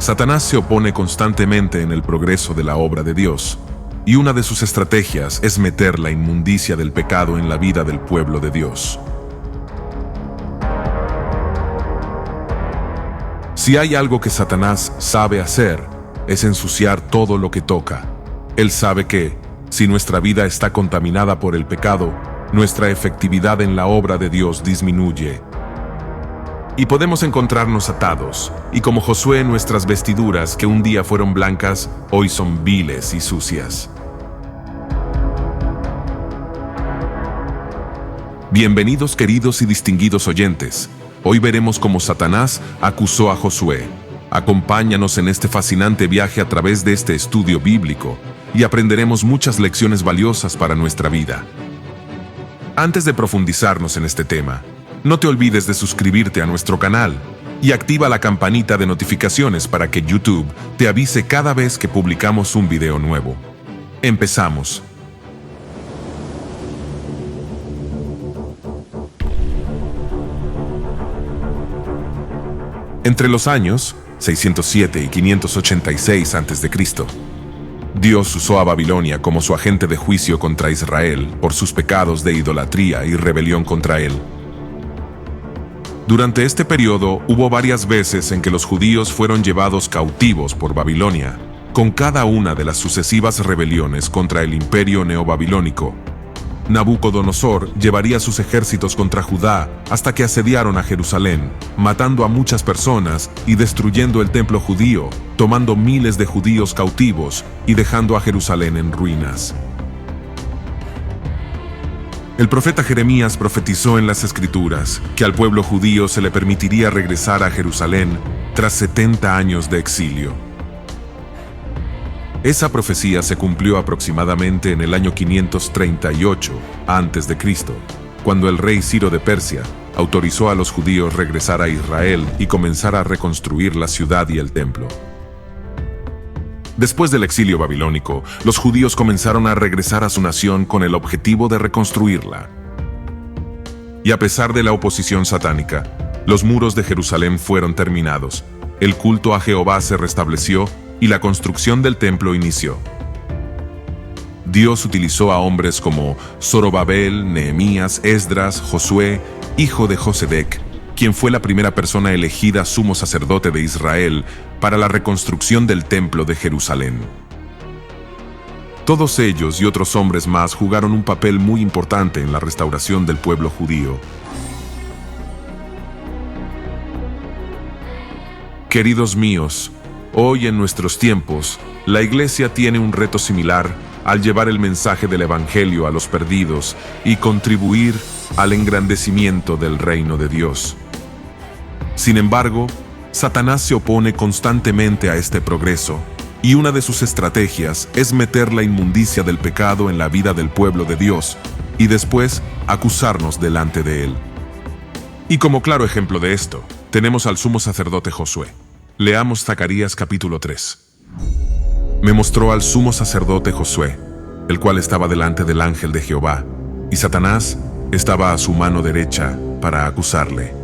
Satanás se opone constantemente en el progreso de la obra de Dios, y una de sus estrategias es meter la inmundicia del pecado en la vida del pueblo de Dios. Si hay algo que Satanás sabe hacer, es ensuciar todo lo que toca. Él sabe que, si nuestra vida está contaminada por el pecado, nuestra efectividad en la obra de Dios disminuye. Y podemos encontrarnos atados, y como Josué nuestras vestiduras que un día fueron blancas, hoy son viles y sucias. Bienvenidos queridos y distinguidos oyentes. Hoy veremos cómo Satanás acusó a Josué. Acompáñanos en este fascinante viaje a través de este estudio bíblico y aprenderemos muchas lecciones valiosas para nuestra vida. Antes de profundizarnos en este tema, no te olvides de suscribirte a nuestro canal y activa la campanita de notificaciones para que YouTube te avise cada vez que publicamos un video nuevo. Empezamos. Entre los años 607 y 586 a.C., Dios usó a Babilonia como su agente de juicio contra Israel por sus pecados de idolatría y rebelión contra él. Durante este periodo hubo varias veces en que los judíos fueron llevados cautivos por Babilonia, con cada una de las sucesivas rebeliones contra el imperio neobabilónico. Nabucodonosor llevaría sus ejércitos contra Judá hasta que asediaron a Jerusalén, matando a muchas personas y destruyendo el templo judío, tomando miles de judíos cautivos y dejando a Jerusalén en ruinas. El profeta Jeremías profetizó en las Escrituras que al pueblo judío se le permitiría regresar a Jerusalén tras 70 años de exilio. Esa profecía se cumplió aproximadamente en el año 538 a.C., cuando el rey Ciro de Persia autorizó a los judíos regresar a Israel y comenzar a reconstruir la ciudad y el templo. Después del exilio babilónico, los judíos comenzaron a regresar a su nación con el objetivo de reconstruirla. Y a pesar de la oposición satánica, los muros de Jerusalén fueron terminados, el culto a Jehová se restableció y la construcción del templo inició. Dios utilizó a hombres como Zorobabel, Nehemías, Esdras, Josué, hijo de Josedec, quien fue la primera persona elegida sumo sacerdote de Israel para la reconstrucción del templo de Jerusalén. Todos ellos y otros hombres más jugaron un papel muy importante en la restauración del pueblo judío. Queridos míos, hoy en nuestros tiempos, la Iglesia tiene un reto similar al llevar el mensaje del Evangelio a los perdidos y contribuir al engrandecimiento del reino de Dios. Sin embargo, Satanás se opone constantemente a este progreso, y una de sus estrategias es meter la inmundicia del pecado en la vida del pueblo de Dios y después acusarnos delante de él. Y como claro ejemplo de esto, tenemos al sumo sacerdote Josué. Leamos Zacarías capítulo 3. Me mostró al sumo sacerdote Josué, el cual estaba delante del ángel de Jehová, y Satanás estaba a su mano derecha para acusarle.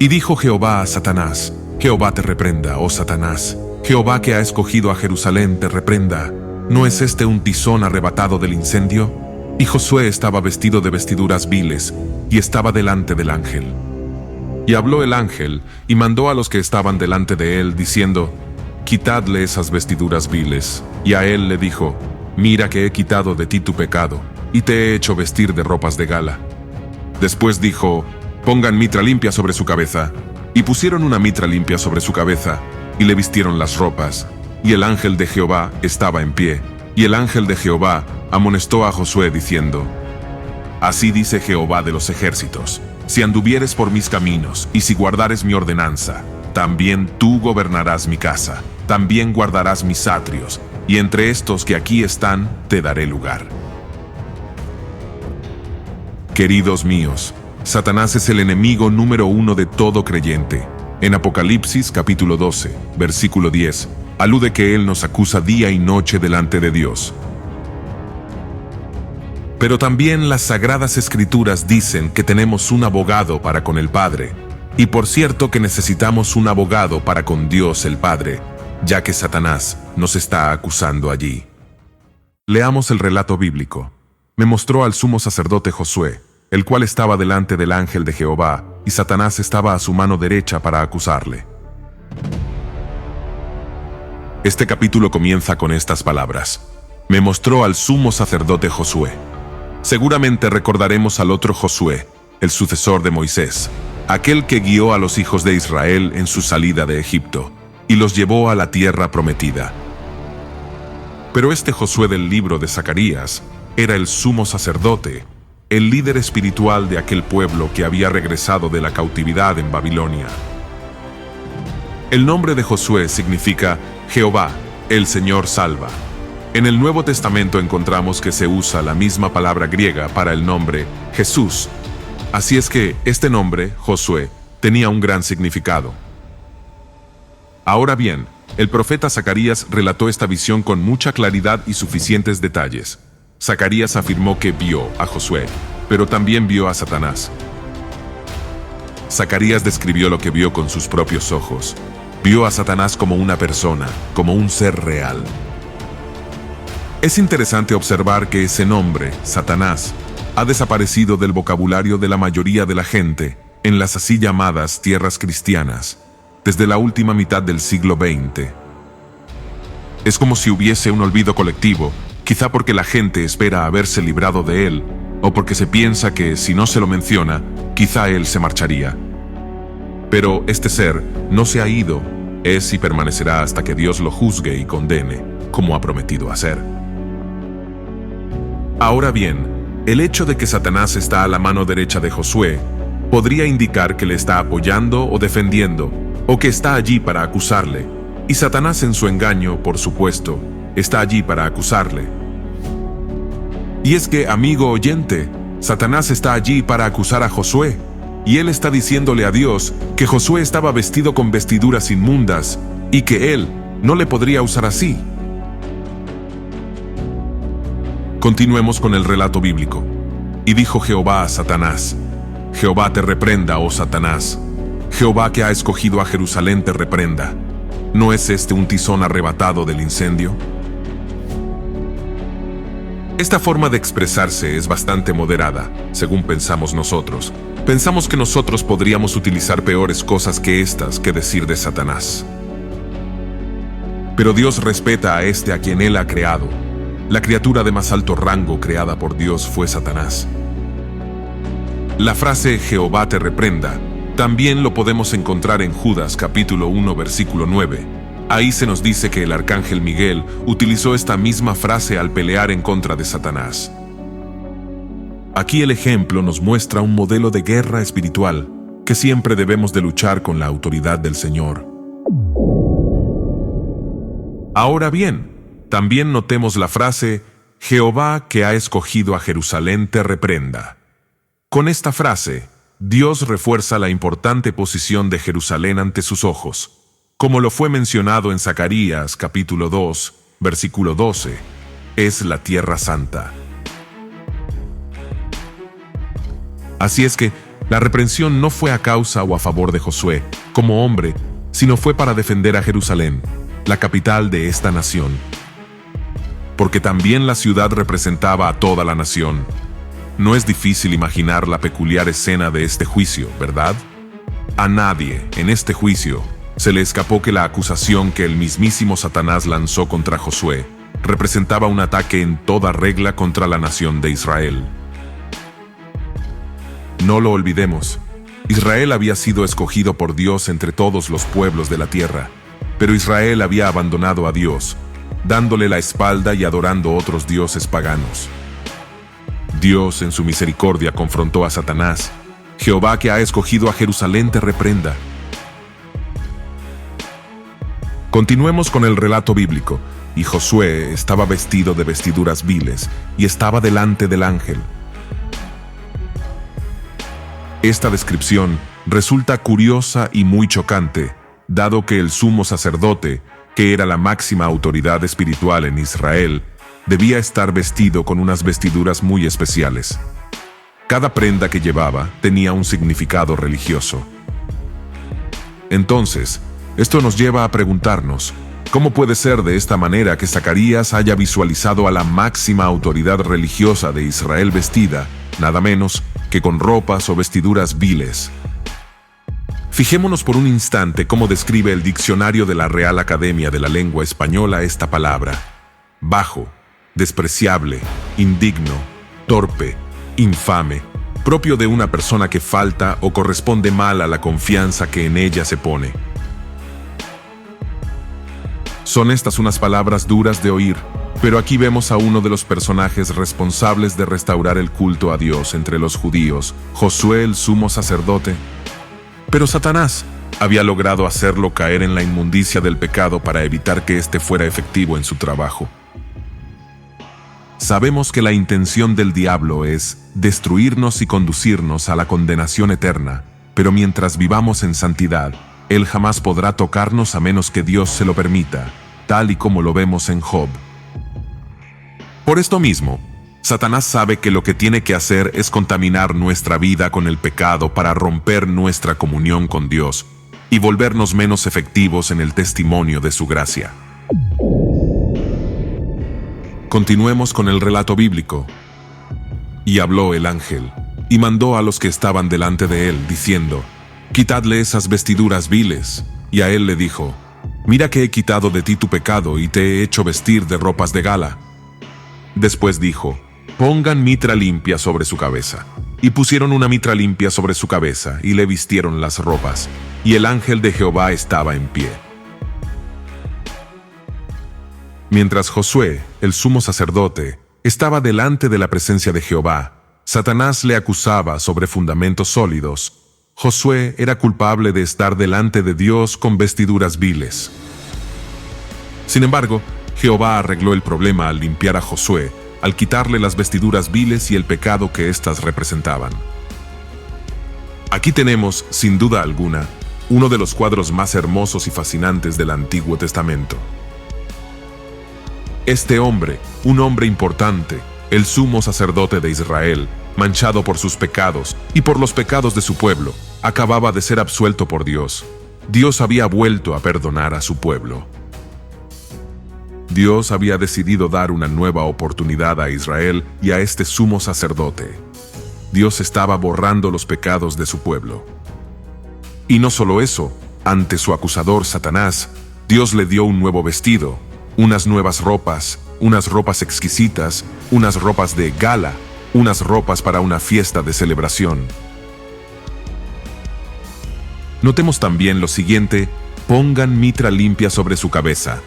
Y dijo Jehová a Satanás: Jehová te reprenda, oh Satanás. Jehová que ha escogido a Jerusalén te reprenda. ¿No es este un tizón arrebatado del incendio? Y Josué estaba vestido de vestiduras viles, y estaba delante del ángel. Y habló el ángel, y mandó a los que estaban delante de él, diciendo: Quitadle esas vestiduras viles. Y a él le dijo: Mira que he quitado de ti tu pecado, y te he hecho vestir de ropas de gala. Después dijo: Pongan mitra limpia sobre su cabeza. Y pusieron una mitra limpia sobre su cabeza, y le vistieron las ropas. Y el ángel de Jehová estaba en pie. Y el ángel de Jehová amonestó a Josué diciendo: Así dice Jehová de los ejércitos: Si anduvieres por mis caminos, y si guardares mi ordenanza, también tú gobernarás mi casa, también guardarás mis atrios, y entre estos que aquí están te daré lugar. Queridos míos, Satanás es el enemigo número 1 de todo creyente. En Apocalipsis capítulo 12, versículo 10, alude que él nos acusa día y noche delante de Dios. Pero también las Sagradas Escrituras dicen que tenemos un abogado para con el Padre, Y por cierto que necesitamos un abogado para con Dios el Padre, ya que Satanás nos está acusando allí. Leamos el relato bíblico. Me mostró al sumo sacerdote Josué, el cual estaba delante del ángel de Jehová, y Satanás estaba a su mano derecha para acusarle. Este capítulo comienza con estas palabras. Me mostró al sumo sacerdote Josué. Seguramente recordaremos al otro Josué, el sucesor de Moisés, aquel que guió a los hijos de Israel en su salida de Egipto, y los llevó a la tierra prometida. Pero este Josué del libro de Zacarías era el sumo sacerdote, el líder espiritual de aquel pueblo que había regresado de la cautividad en Babilonia. El nombre de Josué significa Jehová, el Señor salva. En el Nuevo Testamento encontramos que se usa la misma palabra griega para el nombre Jesús. Así es que este nombre, Josué, tenía un gran significado. Ahora bien, el profeta Zacarías relató esta visión con mucha claridad y suficientes detalles. Zacarías afirmó que vio a Josué, pero también vio a Satanás. Zacarías describió lo que vio con sus propios ojos. Vio a Satanás como una persona, como un ser real. Es interesante observar que ese nombre, Satanás, ha desaparecido del vocabulario de la mayoría de la gente en las así llamadas tierras cristianas, desde la última mitad del siglo XX. Es como si hubiese un olvido colectivo, quizá porque la gente espera haberse librado de él, o porque se piensa que si no se lo menciona, quizá él se marcharía. Pero este ser no se ha ido, es y permanecerá hasta que Dios lo juzgue y condene, como ha prometido hacer. Ahora bien, el hecho de que Satanás está a la mano derecha de Josué podría indicar que le está apoyando o defendiendo, o que está allí para acusarle, y Satanás en su engaño, por supuesto, está allí para acusarle. Y es que, amigo oyente, Satanás está allí para acusar a Josué, y él está diciéndole a Dios que Josué estaba vestido con vestiduras inmundas y que él no le podría usar así. Continuemos con el relato bíblico. Y dijo Jehová a Satanás: Jehová te reprenda, oh Satanás. Jehová que ha escogido a Jerusalén te reprenda. ¿No es este un tizón arrebatado del incendio? Esta forma de expresarse es bastante moderada, según pensamos nosotros. Pensamos que nosotros podríamos utilizar peores cosas que estas que decir de Satanás. Pero Dios respeta a este a quien Él ha creado. La criatura de más alto rango creada por Dios fue Satanás. La frase Jehová te reprenda también lo podemos encontrar en Judas capítulo 1 versículo 9. Ahí se nos dice que el arcángel Miguel utilizó esta misma frase al pelear en contra de Satanás. Aquí el ejemplo nos muestra un modelo de guerra espiritual que siempre debemos de luchar con la autoridad del Señor. Ahora bien, también notemos la frase Jehová que ha escogido a Jerusalén te reprenda. Con esta frase, Dios refuerza la importante posición de Jerusalén ante sus ojos, como lo fue mencionado en Zacarías capítulo 2, versículo 12, es la tierra santa. Así es que la reprensión no fue a causa o a favor de Josué, como hombre, sino fue para defender a Jerusalén, la capital de esta nación. Porque también la ciudad representaba a toda la nación. No es difícil imaginar la peculiar escena de este juicio, ¿verdad? A nadie, en este juicio, se le escapó que la acusación que el mismísimo Satanás lanzó contra Josué representaba un ataque en toda regla contra la nación de Israel. No lo olvidemos, Israel había sido escogido por Dios entre todos los pueblos de la tierra, pero Israel había abandonado a Dios, dándole la espalda y adorando otros dioses paganos. Dios en su misericordia confrontó a Satanás. Jehová que ha escogido a Jerusalén te reprenda. Continuemos con el relato bíblico. Y Josué estaba vestido de vestiduras viles y estaba delante del ángel. Esta descripción resulta curiosa y muy chocante, dado que el sumo sacerdote, que era la máxima autoridad espiritual en Israel, debía estar vestido con unas vestiduras muy especiales. Cada prenda que llevaba tenía un significado religioso. Entonces, esto nos lleva a preguntarnos, ¿cómo puede ser de esta manera que Zacarías haya visualizado a la máxima autoridad religiosa de Israel vestida, nada menos que con ropas o vestiduras viles? Fijémonos por un instante cómo describe el diccionario de la Real Academia de la Lengua Española esta palabra: bajo, despreciable, indigno, torpe, infame, propio de una persona que falta o corresponde mal a la confianza que en ella se pone. Son estas unas palabras duras de oír, pero aquí vemos a uno de los personajes responsables de restaurar el culto a Dios entre los judíos, Josué el sumo sacerdote. Pero Satanás había logrado hacerlo caer en la inmundicia del pecado para evitar que éste fuera efectivo en su trabajo. Sabemos que la intención del diablo es destruirnos y conducirnos a la condenación eterna, pero mientras vivamos en santidad, él jamás podrá tocarnos a menos que Dios se lo permita, tal y como lo vemos en Job. Por esto mismo, Satanás sabe que lo que tiene que hacer es contaminar nuestra vida con el pecado para romper nuestra comunión con Dios y volvernos menos efectivos en el testimonio de su gracia. Continuemos con el relato bíblico. Y habló el ángel, y mandó a los que estaban delante de él, diciendo: quitadle esas vestiduras viles. Y a él le dijo: mira que he quitado de ti tu pecado y te he hecho vestir de ropas de gala. Después dijo: pongan mitra limpia sobre su cabeza. Y pusieron una mitra limpia sobre su cabeza, y le vistieron las ropas. Y el ángel de Jehová estaba en pie. Mientras Josué, el sumo sacerdote, estaba delante de la presencia de Jehová, Satanás le acusaba sobre fundamentos sólidos. Josué era culpable de estar delante de Dios con vestiduras viles. Sin embargo, Jehová arregló el problema al limpiar a Josué, al quitarle las vestiduras viles y el pecado que éstas representaban. Aquí tenemos, sin duda alguna, uno de los cuadros más hermosos y fascinantes del Antiguo Testamento. Este hombre, un hombre importante, el sumo sacerdote de Israel, manchado por sus pecados y por los pecados de su pueblo, acababa de ser absuelto por Dios. Dios había vuelto a perdonar a su pueblo. Dios había decidido dar una nueva oportunidad a Israel y a este sumo sacerdote. Dios estaba borrando los pecados de su pueblo. Y no solo eso, ante su acusador Satanás, Dios le dio un nuevo vestido, unas nuevas ropas, unas ropas exquisitas, unas ropas de gala, unas ropas para una fiesta de celebración. Notemos también lo siguiente: pongan mitra limpia sobre su cabeza.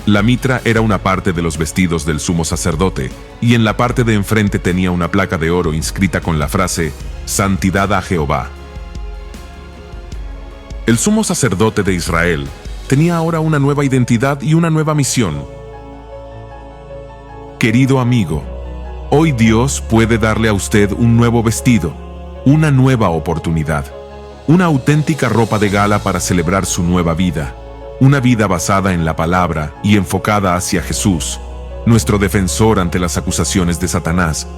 La mitra era una parte de los vestidos del sumo sacerdote, y en la parte de enfrente tenía una placa de oro inscrita con la frase: Santidad a Jehová. El sumo sacerdote de Israel tenía ahora una nueva identidad y una nueva misión. Querido amigo, hoy Dios puede darle a usted un nuevo vestido, una nueva oportunidad, una auténtica ropa de gala para celebrar su nueva vida. Una vida basada en la palabra y enfocada hacia Jesús, nuestro defensor ante las acusaciones de Satanás.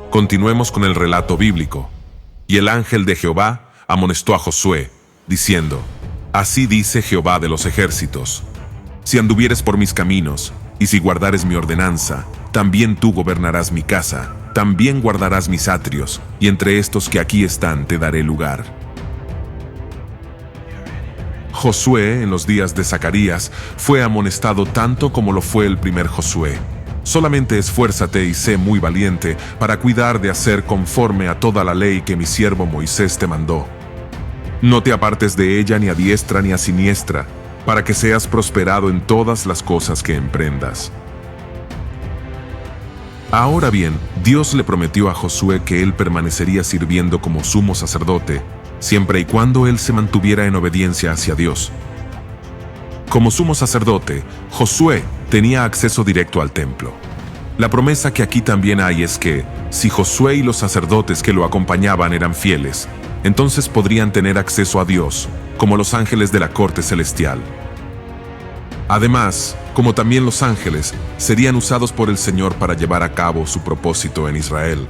Continuemos con el relato bíblico. Y el ángel de Jehová amonestó a Josué, diciendo: así dice Jehová de los ejércitos: si anduvieres por mis caminos, y si guardares mi ordenanza, también tú gobernarás mi casa, también guardarás mis atrios, y entre estos que aquí están te daré lugar. Josué, en los días de Zacarías, fue amonestado tanto como lo fue el primer Josué. Solamente esfuérzate y sé muy valiente para cuidar de hacer conforme a toda la ley que mi siervo Moisés te mandó. No te apartes de ella ni a diestra ni a siniestra, para que seas prosperado en todas las cosas que emprendas. Ahora bien, Dios le prometió a Josué que él permanecería sirviendo como sumo sacerdote, siempre y cuando él se mantuviera en obediencia hacia Dios. Como sumo sacerdote, Josué tenía acceso directo al templo. La promesa que aquí también hay es que, si Josué y los sacerdotes que lo acompañaban eran fieles, entonces podrían tener acceso a Dios, como los ángeles de la corte celestial. Además, como también los ángeles, serían usados por el Señor para llevar a cabo su propósito en Israel.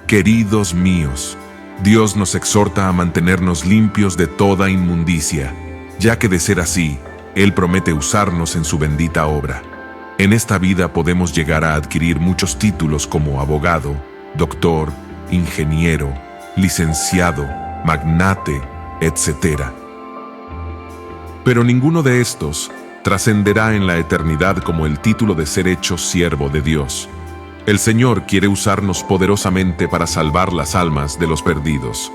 Queridos míos, Dios nos exhorta a mantenernos limpios de toda inmundicia, ya que de ser así, Él promete usarnos en su bendita obra. En esta vida podemos llegar a adquirir muchos títulos como abogado, doctor, ingeniero, licenciado, magnate, etc. Pero ninguno de estos trascenderá en la eternidad como el título de ser hecho siervo de Dios. El Señor quiere usarnos poderosamente para salvar las almas de los perdidos.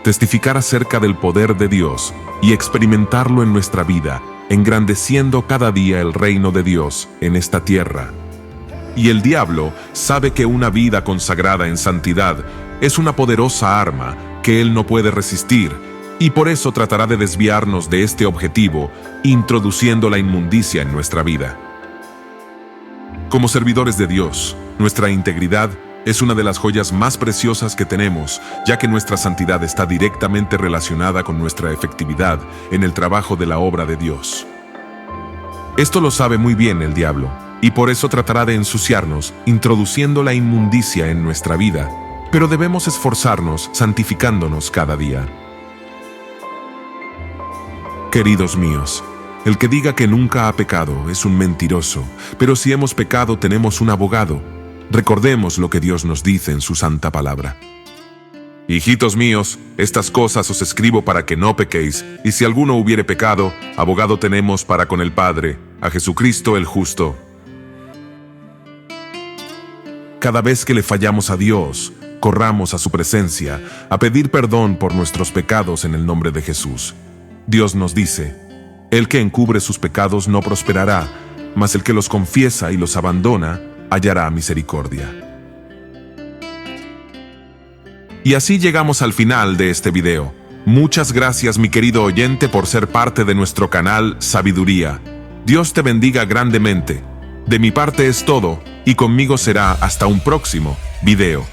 Testificar acerca del poder de Dios y experimentarlo en nuestra vida, engrandeciendo cada día el reino de Dios en esta tierra. Y el diablo sabe que una vida consagrada en santidad es una poderosa arma que él no puede resistir, y por eso tratará de desviarnos de este objetivo, introduciendo la inmundicia en nuestra vida. Como servidores de Dios, nuestra integridad es una de las joyas más preciosas que tenemos, ya que nuestra santidad está directamente relacionada con nuestra efectividad en el trabajo de la obra de Dios. Esto lo sabe muy bien el diablo, y por eso tratará de ensuciarnos, introduciendo la inmundicia en nuestra vida, pero debemos esforzarnos santificándonos cada día. Queridos míos, el que diga que nunca ha pecado es un mentiroso, pero si hemos pecado tenemos un abogado. Recordemos lo que Dios nos dice en su santa palabra. Hijitos míos, estas cosas os escribo para que no pequéis, y si alguno hubiere pecado, abogado tenemos para con el Padre, a Jesucristo el justo. Cada vez que le fallamos a Dios, corramos a su presencia, a pedir perdón por nuestros pecados en el nombre de Jesús. Dios nos dice: el que encubre sus pecados no prosperará, mas el que los confiesa y los abandona, hallará misericordia. Y así llegamos al final de este video. Muchas gracias, mi querido oyente, por ser parte de nuestro canal Sabiduría. Dios te bendiga grandemente. De mi parte es todo, y conmigo será hasta un próximo video.